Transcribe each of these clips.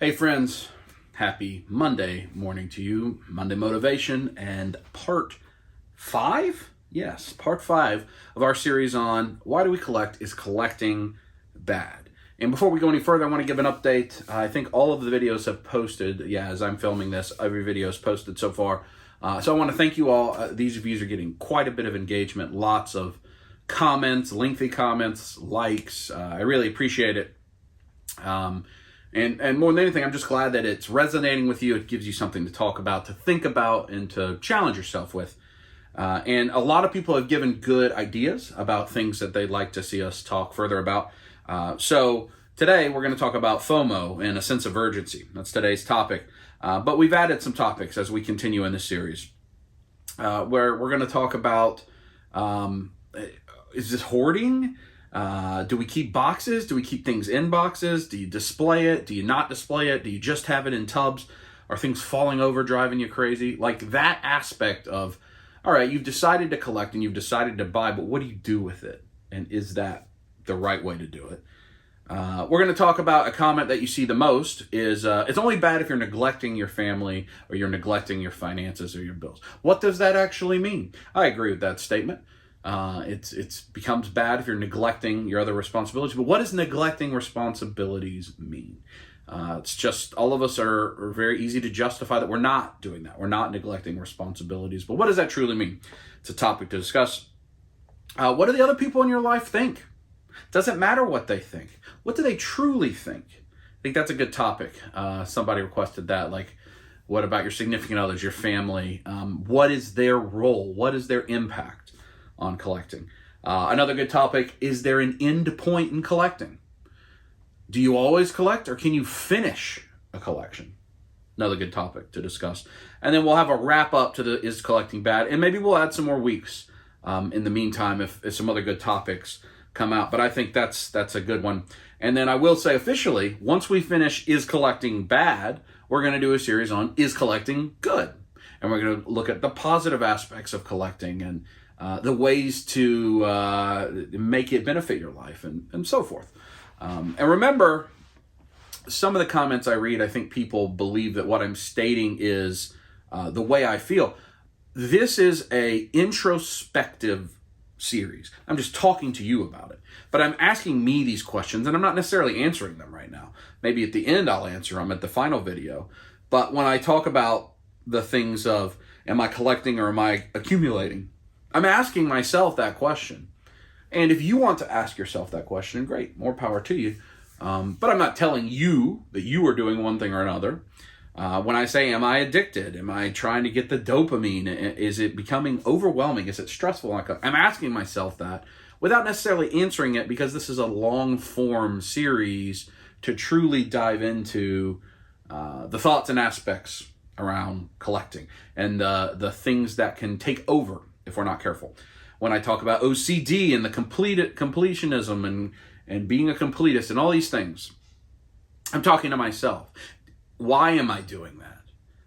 Hey friends, happy Monday morning to you. Monday Motivation and part 5? Yes, part 5 of our series on why do we collect? Is collecting bad? And before we go any further, I want to give an update. I think all of the videos have posted. Yeah, as I'm filming this, every video is posted so far. So I want to thank you all. These reviews are getting quite a bit of engagement, lots of comments, lengthy comments, likes. I really appreciate it. And more than anything, I'm just glad that it's resonating with you. It gives you something to talk about, to think about, and to challenge yourself with. And a lot of people have given good ideas about things that they'd like to see us talk further about. So today we're going to talk about FOMO and a sense of urgency. That's today's topic. But we've added some topics as we continue in this series, where we're going to talk about, is this hoarding? Do we keep boxes? Do we keep things in boxes? Do you display it? Do you not display it? Do you just have it in tubs? Are things falling over driving you crazy? Like that aspect of, all right, you've decided to collect and you've decided to buy, but what do you do with it? And is that the right way to do it? We're going to talk about a comment that you see the most is, it's only bad if you're neglecting your family or you're neglecting your finances or your bills. What does that actually mean? I agree with that statement. It's becomes bad if you're neglecting your other responsibilities. But what does neglecting responsibilities mean? It's just all of us are very easy to justify that we're not doing that. We're not neglecting responsibilities. But what does that truly mean? It's a topic to discuss. What do the other people in your life think? Doesn't matter what they think. What do they truly think? I think that's a good topic. Somebody requested that. Like, what about your significant others, your family? What is their role? What is their impact on collecting? Another good topic, is there an end point in collecting? Do you always collect, or can you finish a collection? Another good topic to discuss. And then we'll have a wrap up to the is collecting bad, and maybe we'll add some more weeks in the meantime if some other good topics come out. But I think that's a good one. And then I will say officially, once we finish is collecting bad, we're going to do a series on is collecting good. And we're going to look at the positive aspects of collecting and the ways to make it benefit your life and so forth. And remember, some of the comments I read, I think people believe that what I'm stating is the way I feel. This is a introspective series. I'm just talking to you about it. But I'm asking me these questions, and I'm not necessarily answering them right now. Maybe at the end I'll answer them at the final video. But when I talk about the things of, am I collecting or am I accumulating? I'm asking myself that question. And if you want to ask yourself that question, great, more power to you. But I'm not telling you that you are doing one thing or another. When I say, am I addicted? Am I trying to get the dopamine? Is it becoming overwhelming? Is it stressful? I'm asking myself that without necessarily answering it, because this is a long form series to truly dive into the thoughts and aspects around collecting and the things that can take over if we're not careful. When I talk about OCD and the completionism and being a completist and all these things, I'm talking to myself. Why am I doing that?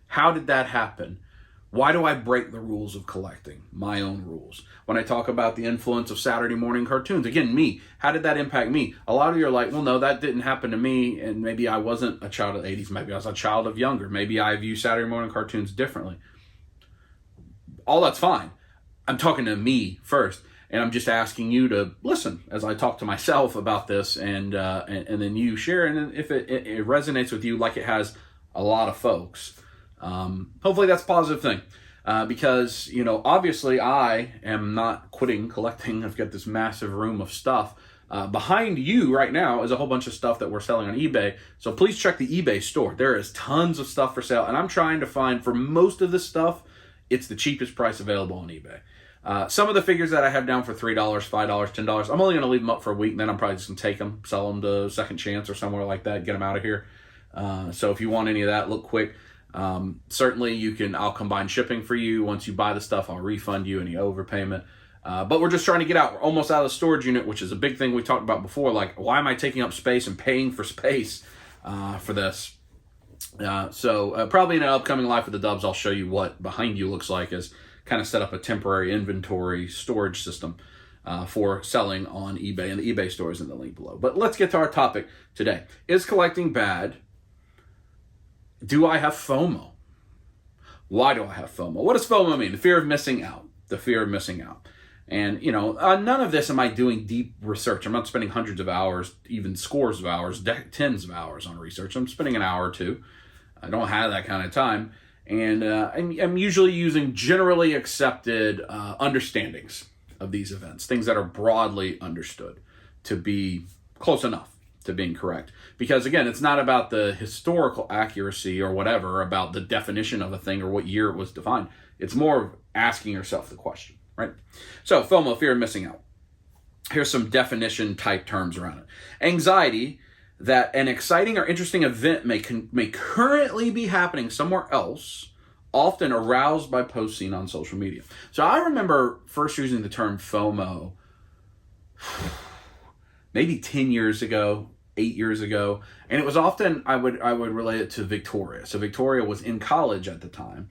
How did that happen? Why do I break the rules of collecting, my own rules? When I talk about the influence of Saturday morning cartoons, again, me, how did that impact me? A lot of you are like, well, no, that didn't happen to me, and maybe I wasn't a child of the 80s, maybe I was a child of younger, maybe I view Saturday morning cartoons differently. All that's fine. I'm talking to me first, and I'm just asking you to listen as I talk to myself about this, and then you share, and if it resonates with you like it has a lot of folks, hopefully that's a positive thing, because, obviously I am not quitting collecting. I've got this massive room of stuff. Behind you right now is a whole bunch of stuff that we're selling on eBay, so please check the eBay store. There is tons of stuff for sale, and I'm trying to find, for most of this stuff, it's the cheapest price available on eBay. Some of the figures that I have down for $3, $5, $10, I'm only going to leave them up for a week, and then I'm probably just going to take them, sell them to Second Chance or somewhere like that, get them out of here. So if you want any of that, look quick. Certainly I'll combine shipping for you. Once you buy the stuff, I'll refund you any overpayment. But we're just trying to get out. We're almost out of the storage unit, which is a big thing we talked about before. Like, why am I taking up space and paying for space for this? So probably in an upcoming Life with the Dubs, I'll show you what behind you looks like, as kind of set up a temporary inventory storage system for selling on eBay, and the eBay store is in the link below. But let's get to our topic today. Is collecting bad? Do I have FOMO? Why do I have FOMO? What does FOMO mean? The fear of missing out. The fear of missing out. And, none of this am I doing deep research. I'm not spending hundreds of hours, even scores of hours, tens of hours on research. I'm spending an hour or two. I don't have that kind of time. And I'm usually using generally accepted understandings of these events, things that are broadly understood to be close enough to being correct. Because, again, it's not about the historical accuracy or whatever, about the definition of a thing or what year it was defined. It's more of asking yourself the question, right? So, FOMO, fear of missing out. Here's some definition type terms around it. Anxiety that an exciting or interesting event may currently be happening somewhere else, often aroused by posts seen on social media. So I remember first using the term FOMO maybe 10 years ago, 8 years ago, and it was often, I would relate it to Victoria. So Victoria was in college at the time,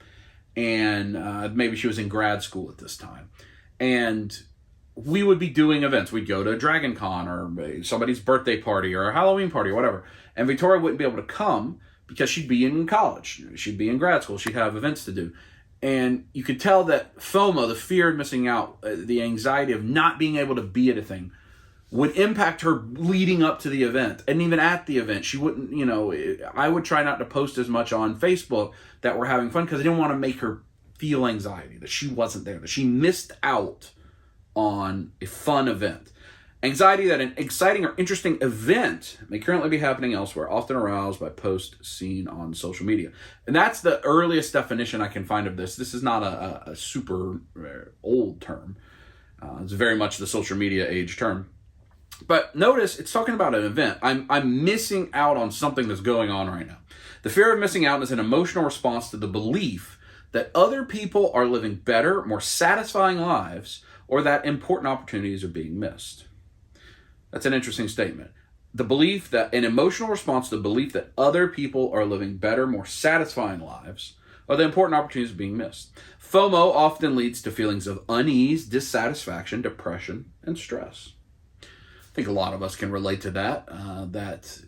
and maybe she was in grad school at this time, and we would be doing events. We'd go to Dragon Con or somebody's birthday party or a Halloween party or whatever. And Victoria wouldn't be able to come because she'd be in college. She'd be in grad school. She'd have events to do. And you could tell that FOMO, the fear of missing out, the anxiety of not being able to be at a thing, would impact her leading up to the event. And even at the event, she wouldn't, I would try not to post as much on Facebook that we're having fun because I didn't want to make her feel anxiety, that she wasn't there, that she missed out on a fun event. Anxiety that an exciting or interesting event may currently be happening elsewhere, often aroused by posts seen on social media. And that's the earliest definition I can find of this. This is not a super old term. It's very much the social media age term. But notice it's talking about an event. I'm missing out on something that's going on right now. The fear of missing out is an emotional response to the belief that other people are living better, more satisfying lives, or that important opportunities are being missed. That's an interesting statement. The belief that an emotional response to the belief that other people are living better, more satisfying lives, or the important opportunities are being missed. FOMO often leads to feelings of unease, dissatisfaction, depression, and stress. I think a lot of us can relate to that, that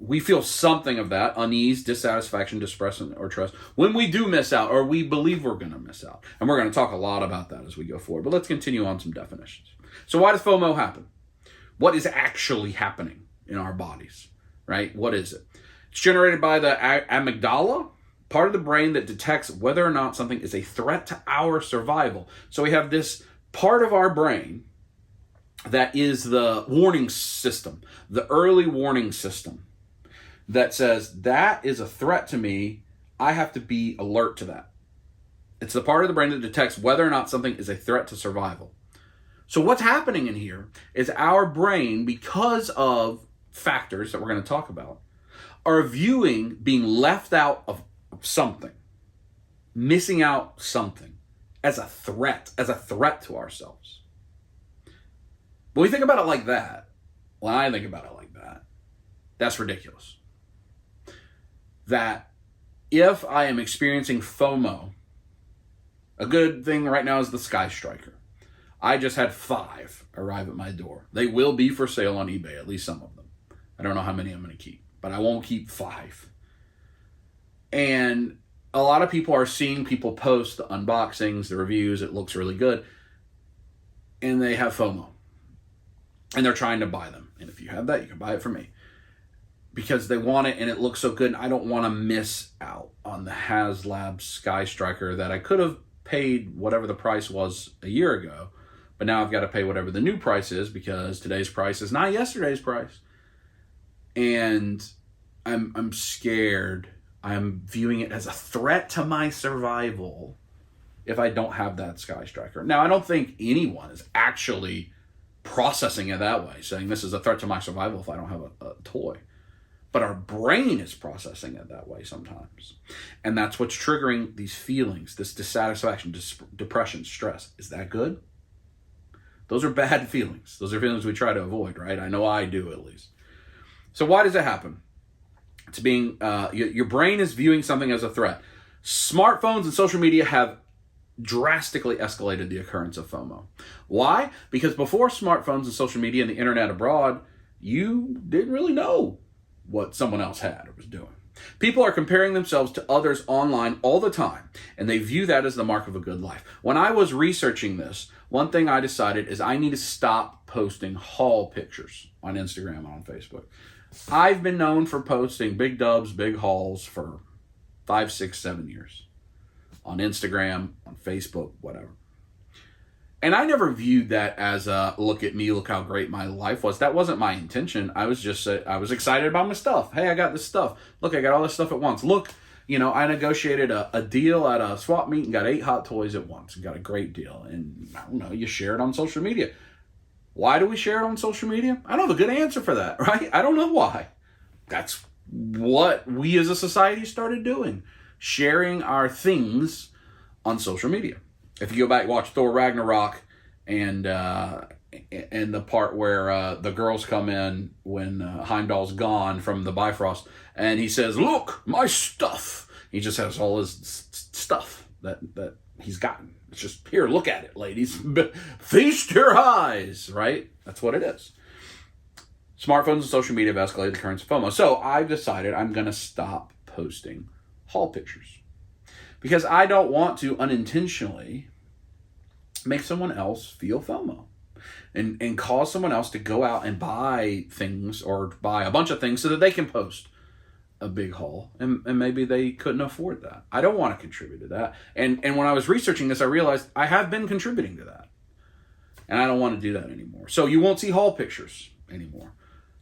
we feel something of that, unease, dissatisfaction, depression, or stress, when we do miss out, or we believe we're going to miss out. And we're going to talk a lot about that as we go forward. But let's continue on some definitions. So why does FOMO happen? What is actually happening in our bodies, right? What is it? It's generated by the amygdala, part of the brain that detects whether or not something is a threat to our survival. So we have this part of our brain that is the warning system, the early warning system, that says that is a threat to me. I have to be alert to that. It's the part of the brain that detects whether or not something is a threat to survival. So what's happening in here is our brain, because of factors that we're going to talk about, are viewing being left out of something, missing out something, as a threat to ourselves. When we think about it like that, when I think about it like that, that's ridiculous. That if I am experiencing FOMO, a good thing right now is the Sky Striker. I just had 5 arrive at my door. They will be for sale on eBay, at least some of them. I don't know how many I'm going to keep, but I won't keep 5. And a lot of people are seeing people post the unboxings, the reviews, it looks really good, and they have FOMO. And they're trying to buy them. And if you have that, you can buy it from me. Because they want it and it looks so good, and I don't want to miss out on the HasLab Sky Striker that I could have paid whatever the price was a year ago, but now I've got to pay whatever the new price is because today's price is not yesterday's price. And I'm scared. I'm viewing it as a threat to my survival if I don't have that Sky Striker. Now, I don't think anyone is actually processing it that way, saying this is a threat to my survival if I don't have a toy. But our brain is processing it that way sometimes. And that's what's triggering these feelings, this dissatisfaction, depression, stress. Is that good? Those are bad feelings. Those are feelings we try to avoid, right? I know I do, at least. So why does it happen? It's being, your brain is viewing something as a threat. Smartphones and social media have drastically escalated the occurrence of FOMO. Why? Because before smartphones and social media and the internet abroad, you didn't really know what someone else had or was doing. People are comparing themselves to others online all the time, and they view that as the mark of a good life. When I was researching this, one thing I decided is I need to stop posting haul pictures on Instagram and on Facebook. I've been known for posting big dubs, big hauls for 5, 6, 7 years. On Instagram, on Facebook, whatever. And I never viewed that as a, look at me, look how great my life was. That wasn't my intention. I was excited about my stuff. Hey, I got this stuff. Look, I got all this stuff at once. Look, I negotiated a deal at a swap meet and got 8 hot toys at once and got a great deal. And I don't know, you share it on social media. Why do we share it on social media? I don't have a good answer for that, right? I don't know why. That's what we as a society started doing. Sharing our things on social media. If you go back and watch Thor Ragnarok and the part where the girls come in when Heimdall's gone from the Bifrost, and he says, "Look, my stuff." He just has all his stuff that he's gotten. It's just, here, look at it, ladies. Feast your eyes, right? That's what it is. Smartphones and social media have escalated the currents of FOMO. So I've decided I'm going to stop posting haul pictures because I don't want to unintentionally make someone else feel FOMO and cause someone else to go out and buy things or buy a bunch of things so that they can post a big haul, and maybe they couldn't afford that. I don't want to contribute to that. And when I was researching this, I realized I have been contributing to that, and I don't want to do that anymore. So you won't see haul pictures anymore.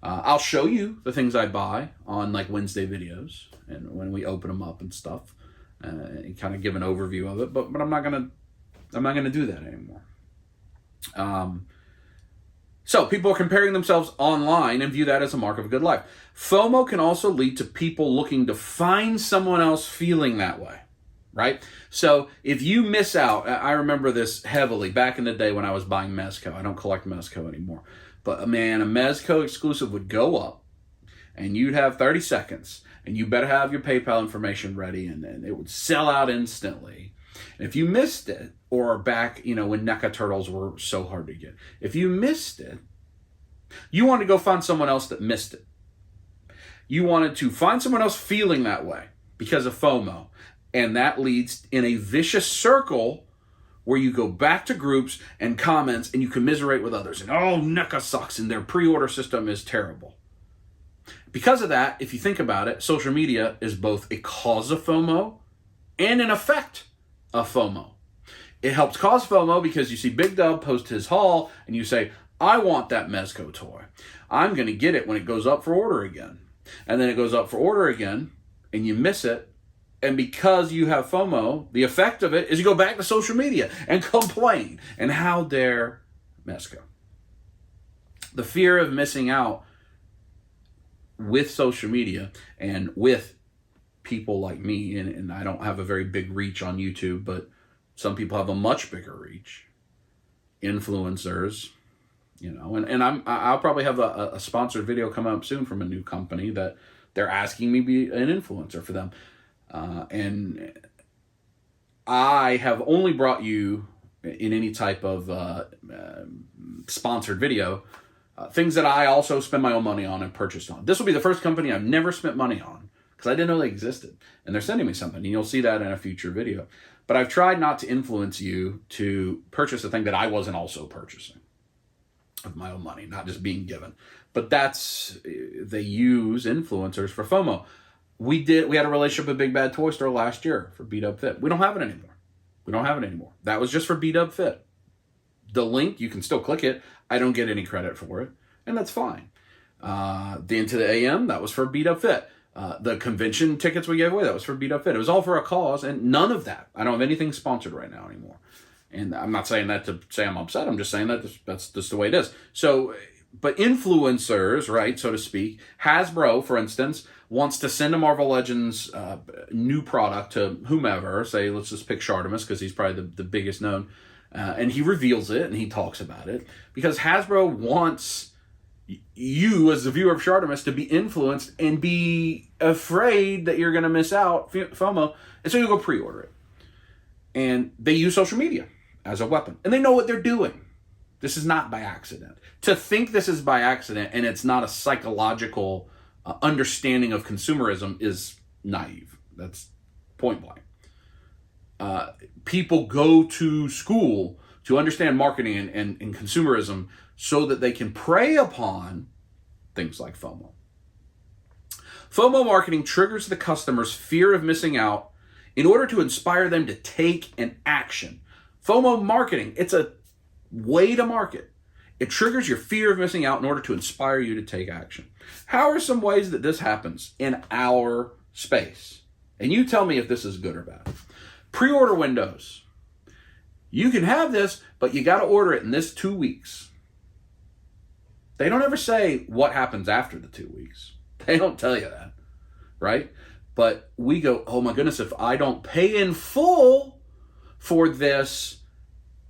I'll show you the things I buy on like Wednesday videos and when we open them up and stuff, and kind of give an overview of it. But I'm not gonna do that anymore. So people are comparing themselves online and view that as a mark of a good life. FOMO can also lead to people looking to find someone else feeling that way, right? So if you miss out, I remember this heavily back in the day when I was buying Mezco. I don't collect Mezco anymore. But man, a Mezco exclusive would go up and you'd have 30 seconds and you better have your PayPal information ready and it would sell out instantly. And if you missed it, or back, when NECA turtles were so hard to get, if you missed it, you wanted to go find someone else that missed it. You wanted to find someone else feeling that way because of FOMO. And that leads in a vicious circle where you go back to groups and comments and you commiserate with others. And, oh, NECA sucks and their pre-order system is terrible. Because of that, if you think about it, social media is both a cause of FOMO and an effect of FOMO. It helps cause FOMO because you see Big Dub post his haul and you say, I want that Mezco toy. I'm going to get it when it goes up for order again. And then it goes up for order again and you miss it. And because you have FOMO, the effect of it is you go back to social media and complain. And how dare Mezco? The fear of missing out with social media and with people like me, and I don't have a very big reach on YouTube, but some people have a much bigger reach. Influencers, and I'll probably have a sponsored video come up soon from a new company that they're asking me to be an influencer for them. And I have only brought you in any type of sponsored video things that I also spend my own money on and purchased on. This will be the first company I've never spent money on because I didn't know they existed. And they're sending me something, and you'll see that in a future video. But I've tried not to influence you to purchase a thing that I wasn't also purchasing of my own money, not just being given. But they use influencers for FOMO. We had a relationship with Big Bad Toy Store last year for Beat Up Fit. We don't have it anymore. That was just for Beat Up Fit. The link, you can still click it. I don't get any credit for it, and that's fine. The Into the AM, that was for Beat Up Fit. The convention tickets we gave away, that was for Beat Up Fit. It was all for a cause, and none of that. I don't have anything sponsored right now anymore. And I'm not saying that to say I'm upset. I'm just saying that that's just the way it is. So, but influencers, right, so to speak, Hasbro, for instance, wants to send a Marvel Legends new product to whomever. Say, let's just pick Shartimus because he's probably the biggest known. And he reveals it and he talks about it because Hasbro wants you as the viewer of Shartimus to be influenced and be afraid that you're going to miss out, FOMO, and so you go pre-order it. And they use social media as a weapon, and they know what they're doing. This is not by accident. To think this is by accident and it's not a psychological understanding of consumerism is naive. That's point blank. People go to school to understand marketing and consumerism so that they can prey upon things like FOMO. FOMO marketing triggers the customer's fear of missing out in order to inspire them to take an action. FOMO marketing, it's a way to market. It triggers your fear of missing out in order to inspire you to take action. How are some ways that this happens in our space? And you tell me if this is good or bad. Pre-order windows. You can have this, but you got to order it in this 2 weeks. They don't ever say what happens after the 2 weeks. They don't tell you that, right? But we go, oh my goodness, if I don't pay in full for this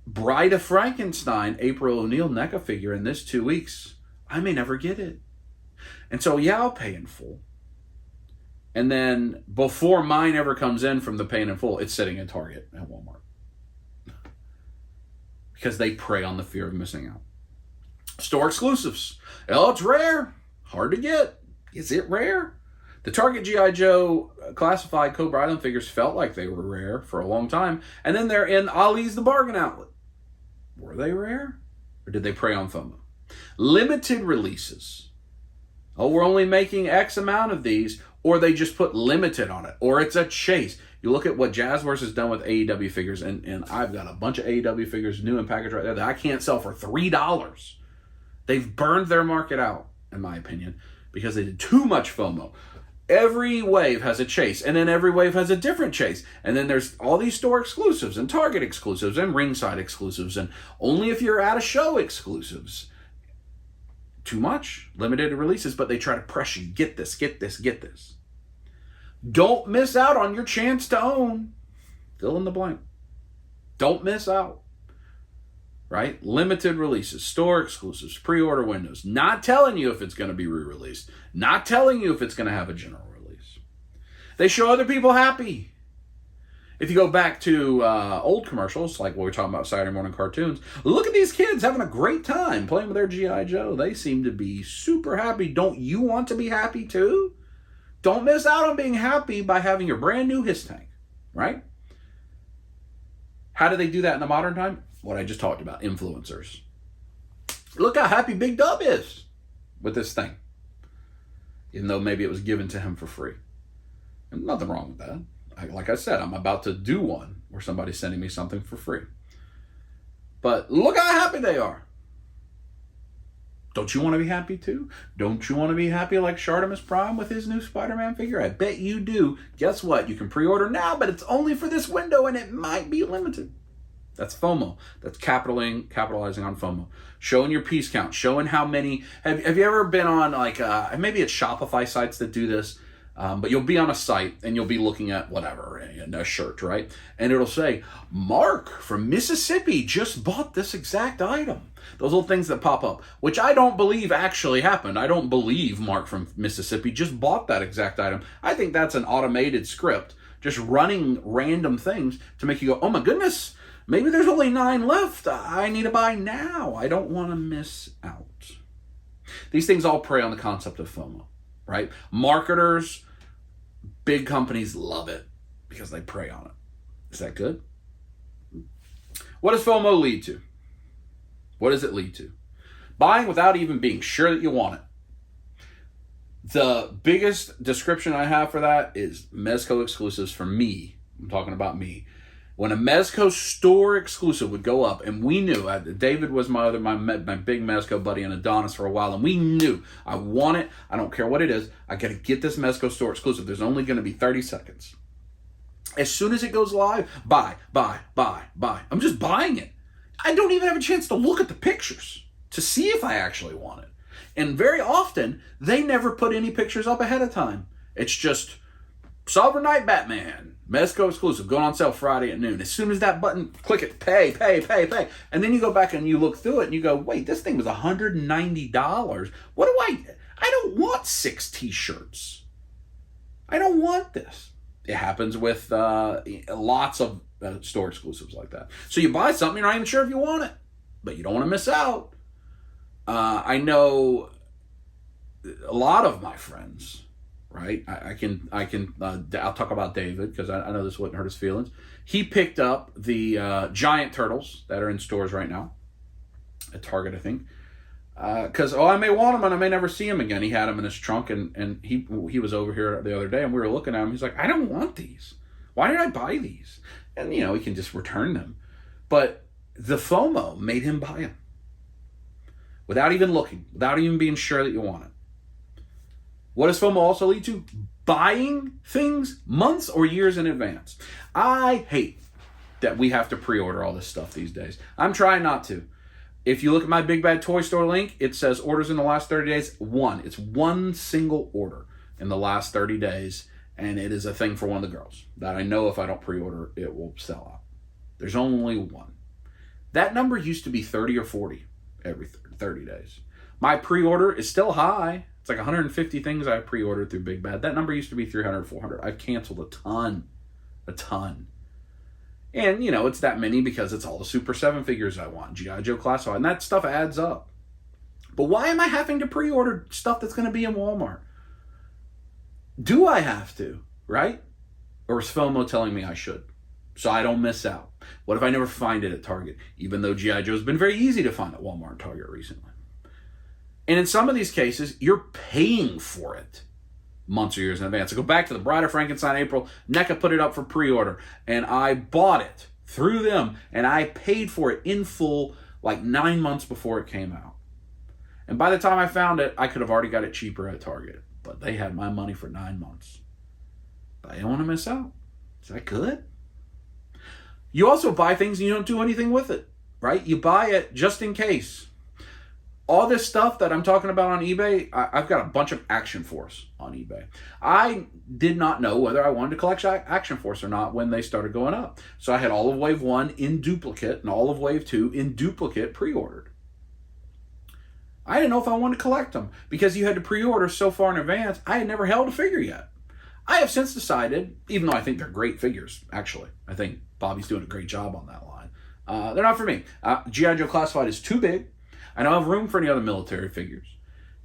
Bride of Frankenstein April O'Neil NECA figure in this 2 weeks, I may never get it. And so, yeah, I'll pay in full. And then before mine ever comes in from the paying in full, it's sitting at Target and Walmart. Because they prey on the fear of missing out. Store exclusives. Oh, it's rare. Hard to get. Is it rare? The Target G.I. Joe classified Cobra Island figures felt like they were rare for a long time. And then they're in Ollie's the Bargain Outlet. Were they rare? Or did they prey on FOMO? Limited releases. Oh, we're only making X amount of these. Or they just put limited on it. Or it's a chase. You look at what Jazzverse has done with AEW figures, and I've got a bunch of AEW figures new in package right there that I can't sell for $3. They've burned their market out, in my opinion, because they did too much FOMO. Every wave has a chase, and then every wave has a different chase. And then there's all these store exclusives, and Target exclusives, and Ringside exclusives, and only if you're at a show exclusives. Too much, limited releases, but they try to press you. Get this, get this, get this. Don't miss out on your chance to own. Fill in the blank. Don't miss out. Right? Limited releases, store exclusives, pre-order windows. Not telling you if it's going to be re-released. Not telling you if it's going to have a general release. They show other people happy. If you go back to old commercials, like what we're talking about Saturday morning cartoons, look at these kids having a great time playing with their G.I. Joe. They seem to be super happy. Don't you want to be happy too? Don't miss out on being happy by having your brand new Hiss Tank, right? How do they do that in the modern time? What I just talked about, influencers. Look how happy Big Dub is with this thing. Even though maybe it was given to him for free. And nothing wrong with that. Like I said, I'm about to do one where somebody's sending me something for free. But look how happy they are. Don't you want to be happy too? Don't you want to be happy like Shartimus Prime with his new Spider-Man figure? I bet you do. Guess what? You can pre-order now, but it's only for this window and it might be limited. That's FOMO. That's capitalizing on FOMO. Showing your piece count. Showing how many. Have you ever been on maybe it's Shopify sites that do this? But you'll be on a site and you'll be looking at whatever, a shirt, right? And it'll say, Mark from Mississippi just bought this exact item. Those little things that pop up, which I don't believe actually happened. I don't believe Mark from Mississippi just bought that exact item. I think that's an automated script, just running random things to make you go, oh my goodness, maybe there's only 9 left. I need to buy now. I don't want to miss out. These things all prey on the concept of FOMO, right? Marketers, big companies love it because they prey on it. Is that good? What does FOMO lead to? What does it lead to? Buying without even being sure that you want it. The biggest description I have for that is Mezco exclusives for me. I'm talking about me. When a Mezco store exclusive would go up, and we knew, David was my big Mezco buddy and Adonis for a while, and we knew, I want it, I don't care what it is, I got to get this Mezco store exclusive. There's only going to be 30 seconds. As soon as it goes live, buy. I'm just buying it. I don't even have a chance to look at the pictures to see if I actually want it. And very often, they never put any pictures up ahead of time. It's just Sovereign Knight Batman, Mezco exclusive, going on sale Friday at noon. As soon as that button, click it, pay. And then you go back and you look through it and you go, wait, this thing was $190. What do I don't want 6 t-shirts. I don't want this. It happens with lots of store exclusives like that. So you buy something, you're not even sure if you want it, but you don't want to miss out. I know a lot of my friends right? I'll talk about David because I know this wouldn't hurt his feelings. He picked up the giant turtles that are in stores right now at Target, I think. Because I may want them and I may never see him again. He had them in his trunk, and he was over here the other day and we were looking at him. He's like, I don't want these. Why did I buy these? And he can just return them. But the FOMO made him buy them without even looking, without even being sure that you want it. What does FOMO also lead to? Buying things months or years in advance. I hate that we have to pre-order all this stuff these days. I'm trying not to. If you look at my Big Bad Toy Store link, it says orders in the last 30 days. It's one single order in the last 30 days, and it is a thing for one of the girls that I know if I don't pre-order, it will sell out. There's only one. That number used to be 30 or 40 every 30 days. My pre-order is still high. It's like 150 things I pre-ordered through Big Bad. That number used to be 300, 400. I've canceled a ton. And, it's that many because it's all the Super 7 figures I want, G.I. Joe Classified, and that stuff adds up. But why am I having to pre-order stuff that's going to be in Walmart? Do I have to, right? Or is FOMO telling me I should? So I don't miss out. What if I never find it at Target? Even though G.I. Joe's been very easy to find at Walmart and Target recently. And in some of these cases, you're paying for it months or years in advance. I go back to the Bride of Frankenstein April. NECA put it up for pre-order, and I bought it through them, and I paid for it in full like 9 months before it came out. And by the time I found it, I could have already got it cheaper at Target, but they had my money for 9 months. But I don't want to miss out. Is that good? You also buy things and you don't do anything with it, right? You buy it just in case. All this stuff that I'm talking about on eBay, I've got a bunch of Action Force on eBay. I did not know whether I wanted to collect Action Force or not when they started going up. So I had all of Wave 1 in duplicate and all of Wave 2 in duplicate pre-ordered. I didn't know if I wanted to collect them because you had to pre-order so far in advance. I had never held a figure yet. I have since decided, even though I think they're great figures, actually. I think Bobby's doing a great job on that line. They're not for me. G.I. Joe Classified is too big. I don't have room for any other military figures.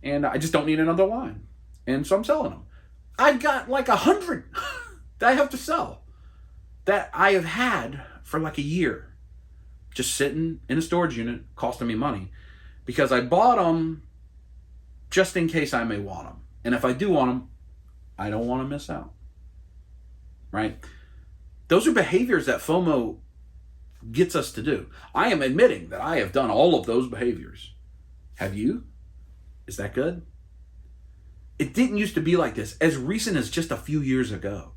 And I just don't need another line. And so I'm selling them. I've got like 100 that I have to sell that I have had for like a year. Just sitting in a storage unit, costing me money. Because I bought them just in case I may want them. And if I do want them, I don't want to miss out. Right? Those are behaviors that FOMO gets us to do. I am admitting that I have done all of those behaviors. Have you? Is that good? It didn't used to be like this as recent as just a few years ago,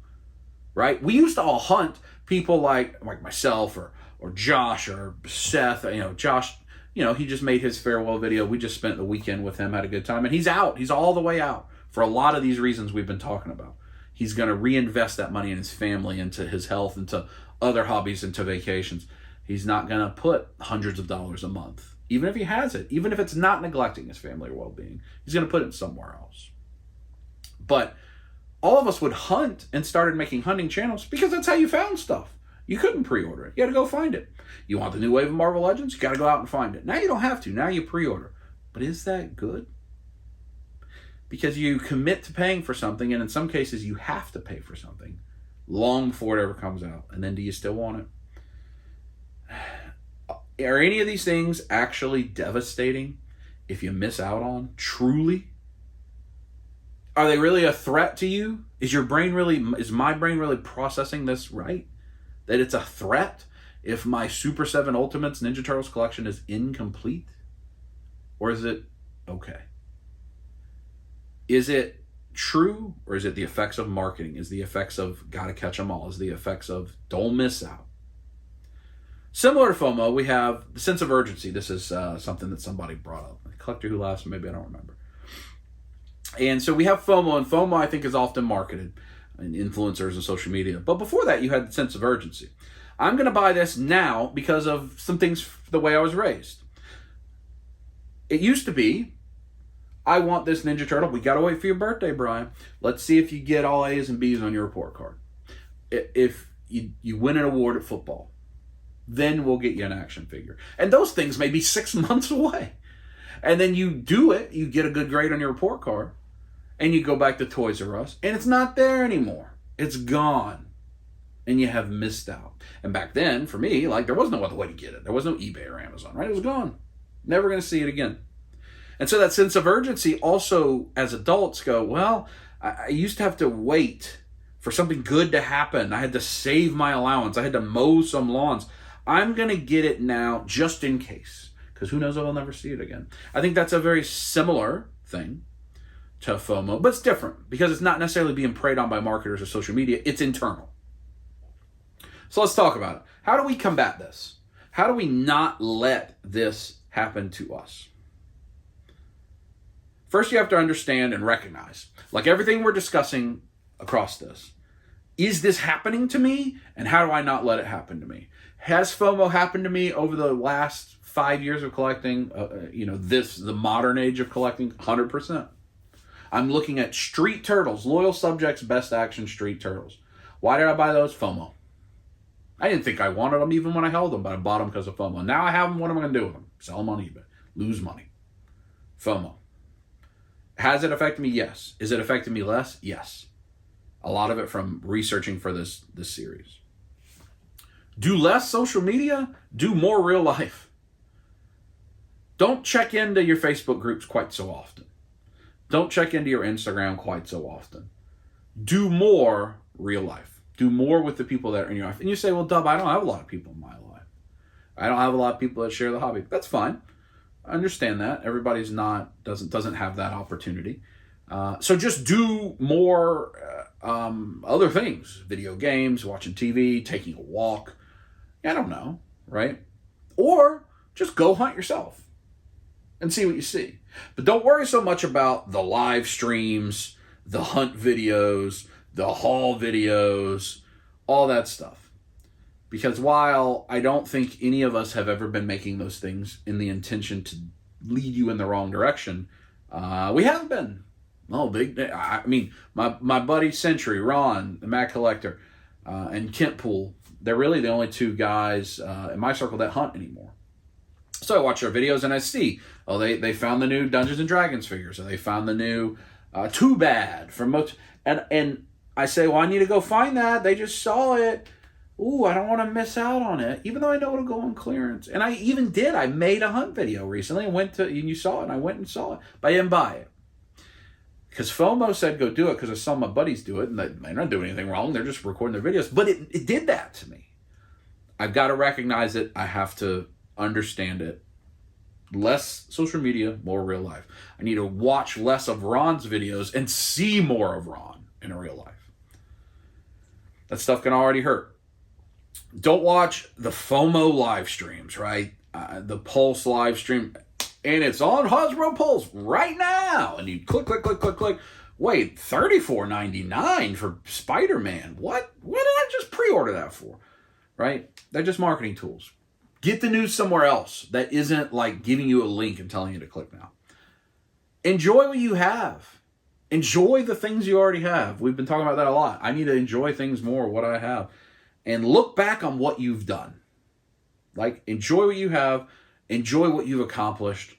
right? We used to all hunt people like myself or Josh or Seth. Josh, he just made his farewell video. We just spent the weekend with him, had a good time, and he's out. He's all the way out for a lot of these reasons we've been talking about. He's going to reinvest that money in his family, into his health, into other hobbies, into vacations. He's not going to put hundreds of dollars a month, even if he has it, even if it's not neglecting his family or well-being. He's going to put it somewhere else. But all of us would hunt and started making hunting channels because that's how you found stuff. You couldn't pre-order it. You had to go find it. You want the new wave of Marvel Legends? You got to go out and find it. Now you don't have to. Now you pre-order. But is that good? Because you commit to paying for something, and in some cases you have to pay for something long before it ever comes out. And then do you still want it? Are any of these things actually devastating if you miss out on? Truly? Are they really a threat to you? Is my brain really processing this right? That it's a threat if my Super 7 Ultimates Ninja Turtles collection is incomplete? Or is it okay? Is it true, or is it the effects of marketing? Is the effects of gotta catch them all? Is the effects of don't miss out? Similar to FOMO, we have the sense of urgency. This is something that somebody brought up. A collector who laughs, maybe I don't remember. And so we have FOMO, and FOMO I think is often marketed in influencers and social media. But before that, you had the sense of urgency. I'm going to buy this now because of some things the way I was raised. It used to be, I want this Ninja Turtle. We got to wait for your birthday, Brian. Let's see if you get all A's and B's on your report card. If you win an award at football, then we'll get you an action figure. And those things may be 6 months away. And then you do it, you get a good grade on your report card, and you go back to Toys R Us, and it's not there anymore. It's gone. And you have missed out. And back then, for me, like, there was no other way to get it. There was no eBay or Amazon, right? It was gone. Never going to see it again. And so that sense of urgency also, as adults, go, well, I used to have to wait for something good to happen. I had to save my allowance. I had to mow some lawns. I'm going to get it now just in case, because who knows if I'll never see it again. I think that's a very similar thing to FOMO, but it's different because it's not necessarily being preyed on by marketers or social media. It's internal. So let's talk about it. How do we combat this? How do we not let this happen to us? First, you have to understand and recognize, like everything we're discussing across this, is this happening to me? And how do I not let it happen to me? Has FOMO happened to me over the last 5 years of collecting, the modern age of collecting? 100%. I'm looking at Street Turtles, Loyal Subjects, Best Action Street Turtles. Why did I buy those? FOMO. I didn't think I wanted them even when I held them, but I bought them because of FOMO. Now I have them. What am I going to do with them? Sell them on eBay. Lose money. FOMO. Has it affected me? Yes. Is it affecting me less? Yes. A lot of it from researching for this series. Do less social media. Do more real life. Don't check into your Facebook groups quite so often. Don't check into your Instagram quite so often. Do more real life. Do more with the people that are in your life. And you say, well, Dub, I don't have a lot of people in my life. I don't have a lot of people that share the hobby. That's fine. I understand that. Everybody's doesn't have that opportunity. So just do more other things. Video games, watching TV, taking a walk. I don't know, right? Or just go hunt yourself and see what you see. But don't worry so much about the live streams, the hunt videos, the haul videos, all that stuff. Because while I don't think any of us have ever been making those things in the intention to lead you in the wrong direction, we have been. My buddy Century, Ron, the Mac Collector, and Kent Pool, they're really the only two guys in my circle that hunt anymore. So I watch their videos and I see, they found the new Dungeons and Dragons figures, or they found the new Too Bad from and I say, well, I need to go find that. They just saw it. Ooh, I don't want to miss out on it, even though I know it'll go on clearance. And I even did. I made a hunt video recently and you saw it, and I went and saw it, but I didn't buy it. Because FOMO said go do it because I saw my buddies do it, and they're not doing anything wrong. They're just recording their videos. But it did that to me. I've got to recognize it. I have to understand it. Less social media, more real life. I need to watch less of Ron's videos and see more of Ron in real life. That stuff can already hurt. Don't watch the FOMO live streams, right? The Pulse live stream. And it's on Hasbro Pulse right now. And you click. Wait, $34.99 for Spider-Man. What did I just pre-order that for? Right? They're just marketing tools. Get the news somewhere else that isn't like giving you a link and telling you to click now. Enjoy what you have. Enjoy the things you already have. We've been talking about that a lot. I need to enjoy things more, what I have. And look back on what you've done. Like, enjoy what you have. Enjoy what you've accomplished.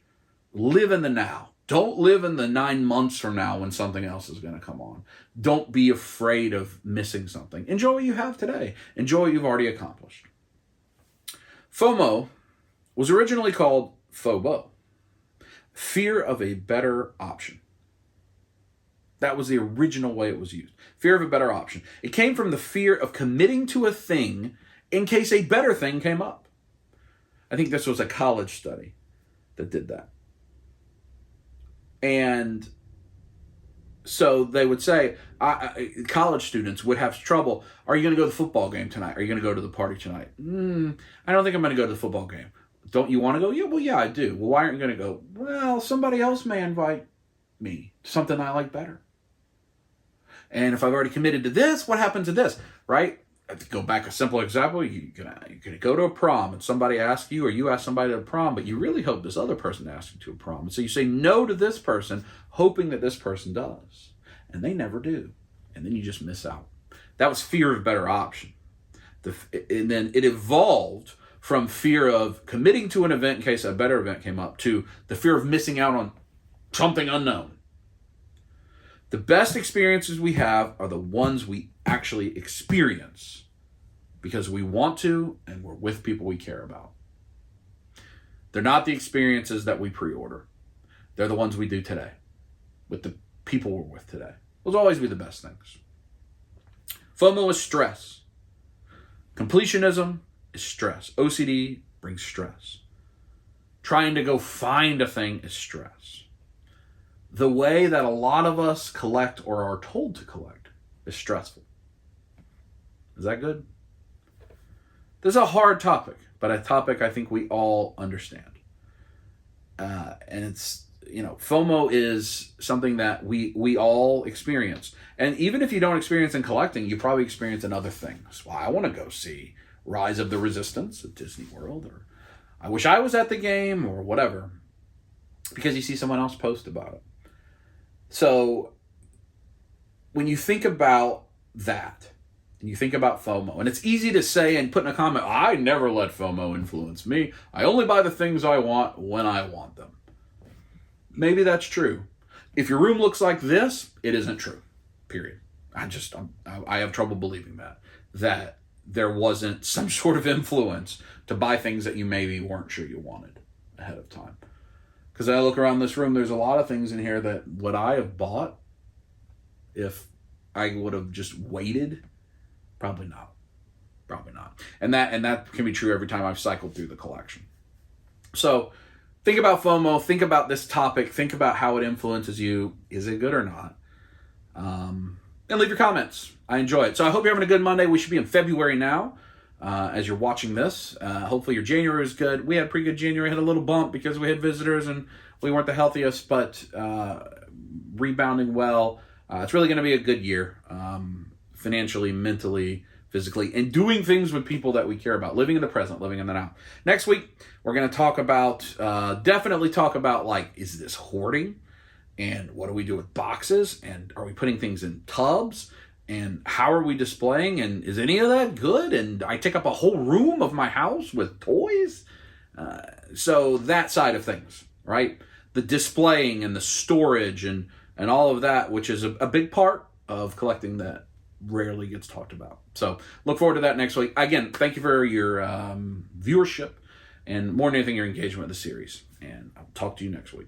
Live in the now. Don't live in the 9 months from now when something else is going to come on. Don't be afraid of missing something. Enjoy what you have today. Enjoy what you've already accomplished. FOMO was originally called FOBO. Fear of a better option. That was the original way it was used. Fear of a better option. It came from the fear of committing to a thing in case a better thing came up. I think this was a college study that did that. And so they would say, college students would have trouble. Are you going to go to the football game tonight? Are you going to go to the party tonight? I don't think I'm going to go to the football game. Don't you want to go? Yeah, well, yeah, I do. Well, why aren't you going to go? Well, somebody else may invite me to something I like better. And if I've already committed to this, what happens to this, right? Go back a simple example. You're gonna go to a prom and somebody asks you, or you ask somebody to a prom, but you really hope this other person asks you to a prom. And so you say no to this person, hoping that this person does. And they never do. And then you just miss out. That was fear of a better option. And then it evolved from fear of committing to an event in case a better event came up to the fear of missing out on something unknown. The best experiences we have are the ones we actually experience because we want to and we're with people we care about. They're not the experiences that we pre-order. They're the ones we do today with the people we're with today. Those will always be the best things. FOMO is stress. Completionism is stress. OCD brings stress. Trying to go find a thing is stress. The way that a lot of us collect or are told to collect is stressful. Is that good? This is a hard topic, but a topic I think we all understand. And it's, FOMO is something that we all experience. And even if you don't experience in collecting, you probably experience in other things. Well, I want to go see Rise of the Resistance at Disney World, or I wish I was at the game, or whatever, because you see someone else post about it. So when you think about that, and you think about FOMO, and it's easy to say and put in a comment, I never let FOMO influence me. I only buy the things I want when I want them. Maybe that's true. If your room looks like this, it isn't true. Period. I have trouble believing that there wasn't some sort of influence to buy things that you maybe weren't sure you wanted ahead of time. Because I look around this room, there's a lot of things in here that would I have bought if I would have just waited? Probably not. Probably not. And that can be true every time I've cycled through the collection. So think about FOMO. Think about this topic. Think about how it influences you. Is it good or not? And leave your comments. I enjoy it. So I hope you're having a good Monday. We should be in February now as you're watching this. Hopefully your January is good. We had a pretty good January. Had a little bump because we had visitors and we weren't the healthiest, but rebounding well. It's really going to be a good year. Financially, mentally, physically, and doing things with people that we care about, living in the present, living in the now. Next week, we're going to talk about, definitely talk about, like, is this hoarding? And what do we do with boxes? And are we putting things in tubs? And how are we displaying? And is any of that good? And I take up a whole room of my house with toys? So that side of things, right? The displaying and the storage and all of that, which is a big part of collecting that rarely gets talked about. So look forward to that next week. Again, thank you for your viewership and more than anything, your engagement with the series. And I'll talk to you next week.